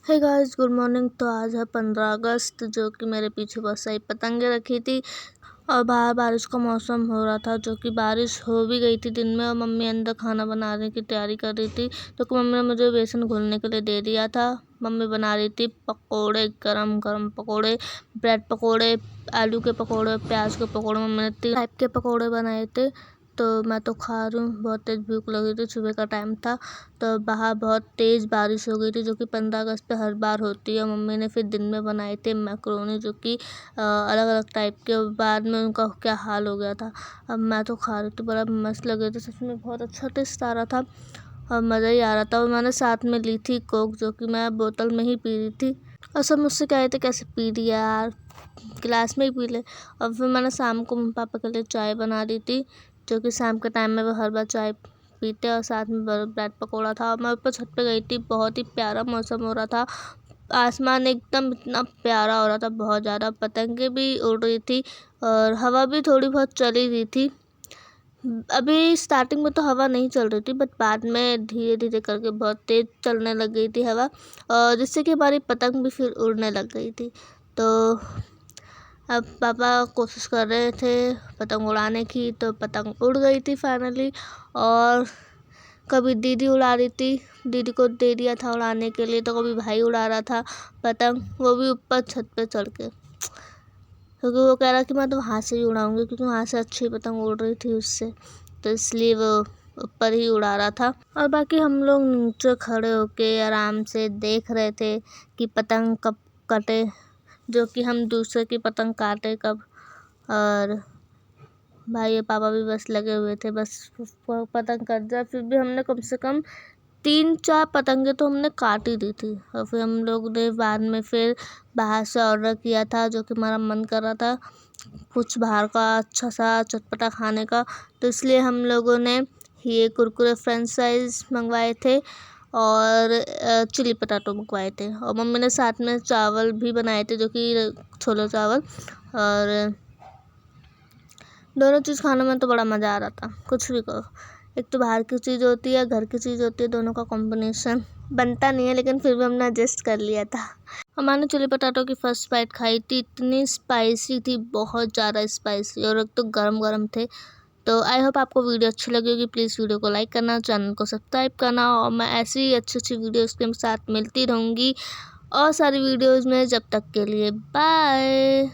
Hey guys, good morning. तो आज है 15 अगस्त, जो कि मेरे पीछे बहुत सारी पतंगे रखी थी और बाहर बारिश का मौसम हो रहा था, जो कि बारिश हो भी गई थी दिन में। और मम्मी अंदर खाना बनाने की तैयारी कर रही थी, तो मम्मी ने मुझे बेसन घोलने के लिए दे दिया था। मम्मी बना रही थी पकोड़े, गरम गरम पकोड़े, ब्रेड पकोड़े, आलू के पकोड़े, प्याज के पकोड़े। मम्मी ने 3 टाइप के पकोड़े बनाए थे, तो मैं तो खा रही हूँ। बहुत तेज़ भूख लगी थी, सुबह का टाइम था, तो बाहर बहुत तेज़ बारिश हो गई थी, जो कि 15 अगस्त पे हर बार होती है। मम्मी ने फिर दिन में बनाए थे मैक्रोनी, जो कि अलग अलग टाइप के। बाद में उनका क्या हाल हो गया था। अब मैं तो खा रही थी, बड़ा मस्त लग रही थी, सच में बहुत अच्छा टेस्ट आ रहा था और मज़ा ही आ रहा था। और मैंने साथ में ली थी कोक, जो कि मैं बोतल में ही पी रही थी। और सब मुझसे कह रहे थे कैसे पी रही है यार, गिलास में ही पी ले। और फिर मैंने शाम को मम्मी पापा के लिए चाय बना दी थी, जो कि शाम के टाइम में वो हर बार चाय पीते, और साथ में ब्रेड पकौड़ा था। और मैं ऊपर छत पे गई थी, बहुत ही प्यारा मौसम हो रहा था। आसमान एकदम इतना प्यारा हो रहा था, बहुत ज़्यादा। पतंगे भी उड़ रही थी और हवा भी थोड़ी बहुत चली रही थी। अभी स्टार्टिंग में तो हवा नहीं चल रही थी, बट बाद में धीरे धीरे करके बहुत तेज़ चलने लग गई थी हवा, और जिससे कि हमारी पतंग भी फिर उड़ने लग गई थी। तो अब पापा कोशिश कर रहे थे पतंग उड़ाने की, तो पतंग उड़ गई थी फाइनली। और कभी दीदी उड़ा रही थी, दीदी को दे दिया था उड़ाने के लिए, तो कभी भाई उड़ा रहा था पतंग, वो भी ऊपर छत पे चढ़ के, क्योंकि वो कह रहा कि मैं तो वहाँ से ही उड़ाऊंगी, क्योंकि वहाँ से अच्छी पतंग उड़ रही थी उससे, तो इसलिए वो ऊपर ही उड़ा रहा था। और बाकी हम लोग नीचे खड़े होके आराम से देख रहे थे कि पतंग कब कटे, जो कि हम दूसरे की पतंग काटे कब। और भाई और पापा भी बस लगे हुए थे, बस पतंग कट जाए। फिर भी हमने कम से कम 3-4 पतंगे तो हमने काट ही दी थी। और फिर हम लोग ने बाद में फिर बाहर से ऑर्डर किया था, जो कि हमारा मन कर रहा था कुछ बाहर का अच्छा सा चटपटा खाने का, तो इसलिए हम लोगों ने ये कुरकुरे फ्रेंच फ्राइज मंगवाए थे और चिली पटाटो मंगवाए थे। और मम्मी ने साथ में चावल भी बनाए थे, जो कि छोले चावल। और दोनों चीज़ खाने में तो बड़ा मज़ा आ रहा था। कुछ भी कहो, एक तो बाहर की चीज़ होती है, घर की चीज़ होती है, दोनों का कॉम्बिनेशन बनता नहीं है, लेकिन फिर भी हमने एडजस्ट कर लिया था। हमने चिली पटाटो की फर्स्ट बाइट खाई थी, इतनी स्पाइसी थी, बहुत ज़्यादा स्पाइसी, और एक तो गरम गरम थे। तो आई होप आपको वीडियो अच्छी लगी होगी। प्लीज़ वीडियो को लाइक करना, चैनल को सब्सक्राइब करना, और मैं ऐसी ही अच्छी अच्छी वीडियोज़ के साथ मिलती रहूँगी और सारी वीडियोज़ में। जब तक के लिए बाय।